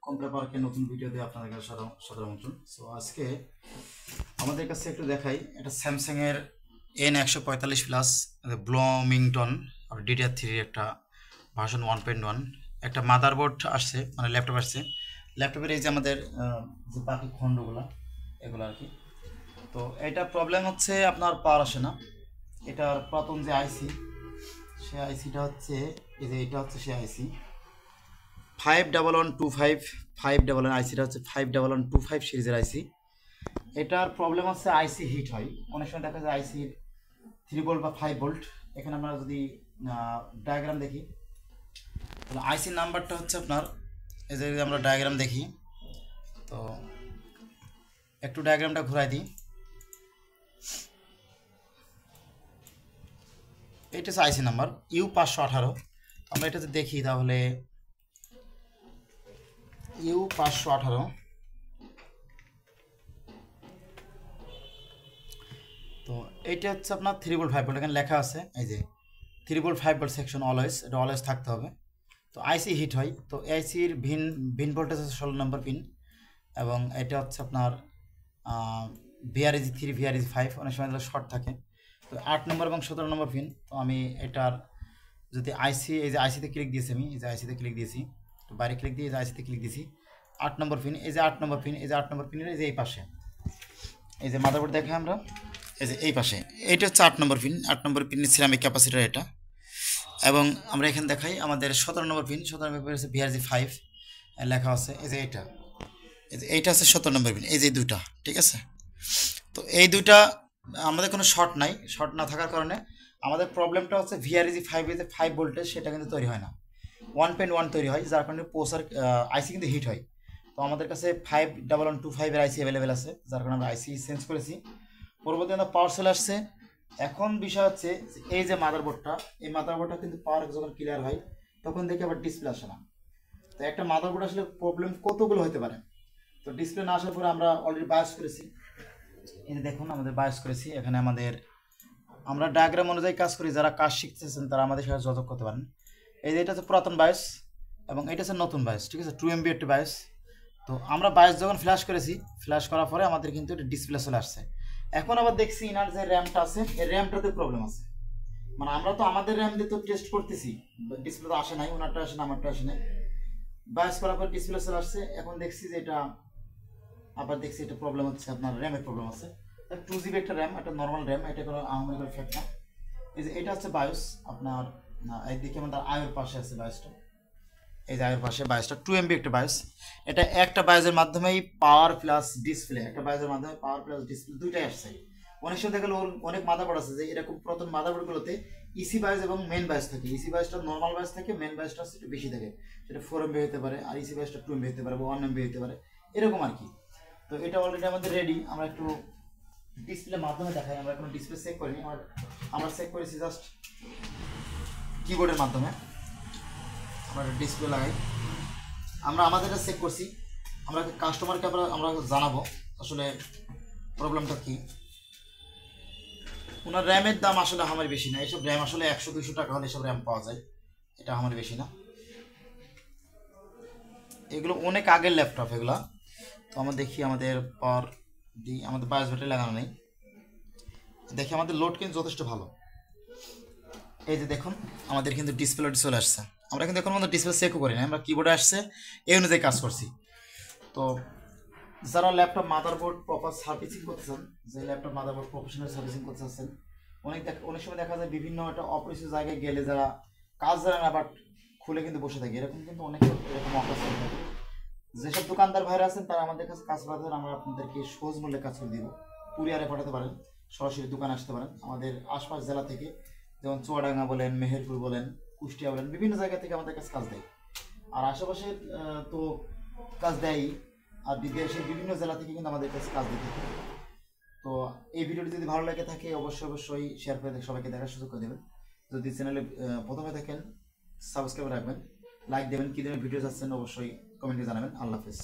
Computer পার্কের নতুন ভিডিওতে আপনাদের কাছে সাদর আমন্ত্রণ। সো আজকে আমাদের কাছে একটু দেখাই, এটা স্যামসাং এর N145 প্লাস ব্লমিংটন আর DDR3 একটা ভার্সন 1.1 একটা মাদারবোর্ড আসছে, মানে ল্যাপটপ আসছে। ল্যাপটপের এই যে আমাদের যে বাকি খণ্ডগুলো এগুলো আর কি। তো এটা প্রবলেম হচ্ছে আপনার পাওয়ার আসে না। এটার প্রথম যে আইসি, সে আইসিটা হচ্ছে এই যে এটা হচ্ছে সে আইসি 51125 আইসিটা হচ্ছে 51125 সিরিজের আইসি। এটার প্রবলেম হচ্ছে আইসি হিট হয় অনেক সময়, দেখা যায় আইসি 3 ভোল্ট বা 5 ভোল্ট। এখানে আমরা যদি ডায়াগ্রাম দেখি তাহলে আইসি নাম্বারটা হচ্ছে আপনার এই যে আমরা ডায়াগ্রাম দেখি, তো একটু ডায়াগ্রামটা ঘুরাই দিই। এটা হচ্ছে আইসি নাম্বার U518। আমরা এটাতে দেখি তাহলে U518। তো এইটা হচ্ছে আপনার 3 ভোল্ট 5 ভোল্ট, এখানে লেখা আছে এই যে 3 ভোল্ট 5 ভোল্ট সেকশন অলওয়েজ, এটা অলওয়েজ থাকতে হবে। তো আইসি হিট হয়, তো আইসির ভিন ভোল্টেজ হচ্ছে 16 নম্বর পিন, এবং এটা হচ্ছে আপনার VREG3 VREG5, অনেক সময় শর্ট থাকে। তো 8 নম্বর এবং 17 নম্বর পিন। তো আমি এটার যদি আইসি এই যে আইসিতে ক্লিক দিয়েছি, আমি এই যে আইসিতে ক্লিক দিয়েছি, তো বাইরে ক্লিক দিয়ে এই যে আইসিতে ক্লিক দিয়েছি 8 নম্বর পিন, এই যে 8 নম্বর পিন, এই যে 8 নম্বর পিনের এই যে এই পাশে এই যে মাদারবোর্ড দেখে আমরা এই যে এই পাশে এইটা হচ্ছে 8 নম্বর পিন। 8 নম্বর পিনের সিরামিক ক্যাপাসিটার এটা, এবং আমরা এখানে দেখাই আমাদের 17 নম্বর পিন। 17 নম্বর পিন হচ্ছে VRG5 লেখা আছে, এই যে এইটা, এই যে এইটা হচ্ছে 17 নম্বর পিন, এই যে দুইটা, ঠিক আছে। তো এই দুইটা আমাদের কোনো শর্ট নাই, শর্ট না থাকার কারণে আমাদের প্রবলেমটা হচ্ছে VRG5 এর যে 5 ভোল্টেজ সেটা কিন্তু তৈরি হয় না, 1.1 তৈরি হয়, যার কারণে পোসার আইসি কিন্তু হিট হয়। তো আমাদের কাছে 51125 এর আইসি অ্যাভেলেবেল আছে, যার কারণে আমরা আইসি চেঞ্জ করেছি। পরবর্তী আমরা পাওয়ার সেল আসছে। এখন বিষয় হচ্ছে এই যে মাদারবোর্ডটা, এই মাদারবোর্ডটা কিন্তু পাওয়ার যখন ক্লিয়ার হয় তখন দেখি আবার ডিসপ্লে আসে না। তো একটা মাদারবোর্ড আসলে প্রবলেম কতগুলো হতে পারে। তো ডিসপ্লে না আসার পরে আমরা অলরেডি বায়োস করেছি, এই যে দেখুন আমাদের বায়োস করেছি। এখানে আমরা ডায়াগ্রাম অনুযায়ী কাজ করি, যারা কাজ শিখতেছেন তারা আমাদের সাথে যোগাযোগ করতে পারেন। এই যে এটা হচ্ছে পুরাতন বায়োস এবং এটা হচ্ছে নতুন বায়োস, ঠিক আছে, 2 MB একটা বায়োস। তো আমরা বায়োস যখন ফ্ল্যাশ করেছি, ফ্ল্যাশ করার পরে আমাদের কিন্তু এটা ডিসপ্লে চলে আসছে। এখন আবার দেখছি ইনার যে র্যামটা আছে, এই র্যামটাতে প্রবলেম আছে। মানে আমরা তো আমাদের র্যাম দিয়ে তো টেস্ট করতেছি, ডিসপ্লে তো আসে নাই, ওনারটা আসে না, আমারটা আসে নাই। বায়োস করার পর ডিসপ্লে চলে আসছে। এখন দেখছি যে এটা আবার দেখছি এটা প্রবলেম হচ্ছে, আপনার র্যামের প্রবলেম আছে। 2 GB একটা র্যাম, একটা নর্মাল র্যাম, এটা কোনো আহমেদ ফ্যাক্ট না। এই যে এটা হচ্ছে বায়োস আপনার, এইদিকে আমাদের আয়ের পাশে আছে বায়োসটা, এই যে আয়ের পাশে বায়োসটা 2 MB একটা বায়োস। এটা একটা বায়োসের মাধ্যমেই পাওয়ার প্লাস ডিসপ্লে, একটা বায়োসের মাধ্যমে পাওয়ার প্লাস ডিসপ্লে দুইটাই আসছে। অনেক সময় দেখা গেলো অনেক মাদারবোর্ড আছে যে এরকম পুরাতন মাদারবোর্ডগুলোতে ইসি বায়োস এবং মেন বায়োস থাকে। ইসি বায়োসটা নর্মাল বায়োস থাকে, মেন বায়োসটা একটু বেশি থাকে, সেটা 4 MB হতে পারে, আর ইসি বায়োসটা 2 MB হতে পারে বা 1 MB হতে পারে, এরকম আর কি। তো এটা অলরেডি আমাদের রেডি। আমরা একটু ডিসপ্লের মাধ্যমে দেখাই, আমরা কোনো ডিসপ্লে চেক করিনি, আমরা চেক করেছি জাস্ট কিবোর্ডের মাধ্যমে। আমরা ডিসপ্লে লাগাই, আমরা আমাদেরটা চেক করছি, আমরা কাস্টমারকে আমরা জানাবো আসলে প্রবলেমটা কি। ওনার র্যামের দাম আসলে আমার বেশি না, এইসব র্যাম আসলে 100-200 টাকা হলে এসব র্যাম পাওয়া যায়, এটা আমার বেশি না, এগুলো অনেক আগের ল্যাপটপ এগুলা। তো আমরা দেখি আমাদের পাওয়ার দিই, আমাদের বায়োস ব্যাটারি লাগানো নেই, দেখি আমাদের লোড কিন্তু যথেষ্ট ভালো। এই যে দেখুন আমাদের কিন্তু ডিসপ্লে চলে আসছে, আমরা কিন্তু এখন আমাদের ডিসপ্লে চেকও করি না, আমরা কিবোর্ডে আসছে এই অনুযায়ী কাজ করছি। তো যারা ল্যাপটপ মাদারবোর্ড প্রপার সার্ভিসিং করতেছেন, যে ল্যাপটপ মাদারবোর্ড প্রফেশনাল সার্ভিসিং করতে চাচ্ছেন, অনেক সময় দেখা যায় বিভিন্ন একটা অপরিচিত জায়গায় গেলে যারা কাজ জানে না বাট খুলে কিন্তু বসে থাকে, এরকম কিন্তু অনেক এরকম অফার থাকে। যেসব দোকানদার ভাইরা আছেন তারা আমাদের কাছে কাজ পাঠাতে, আমরা আপনাদেরকে সহজ মূল্যে কাজ করে দিব, কুরিয়ারে পাঠাতে পারেন, সরাসরি দোকানে আসতে পারেন। আমাদের আশপাশ জেলা থেকে, যেমন চুয়াডাঙ্গা বলেন, মেহেরপুর বলেন, কুষ্টিয়া বলেন, বিভিন্ন জায়গা থেকে আমাদের কাছে কাজ দেয়। আর আশেপাশে তো কাজ দেয়, আর বিদেশের বিভিন্ন জেলা থেকে কিন্তু আমাদের কাছে কাজ দিতে থাকে। তো এই ভিডিওটি যদি ভালো লাগে থাকে অবশ্যই শেয়ার করে সবাইকে দেখার সুযোগ করে দেবেন। যদি চ্যানেলে প্রথমে থাকেন সাবস্ক্রাইব রাখবেন, লাইক দেবেন, কী ধরনের ভিডিও চাচ্ছেন অবশ্যই কমেন্টে জানাবেন। আল্লাহ হাফেজ।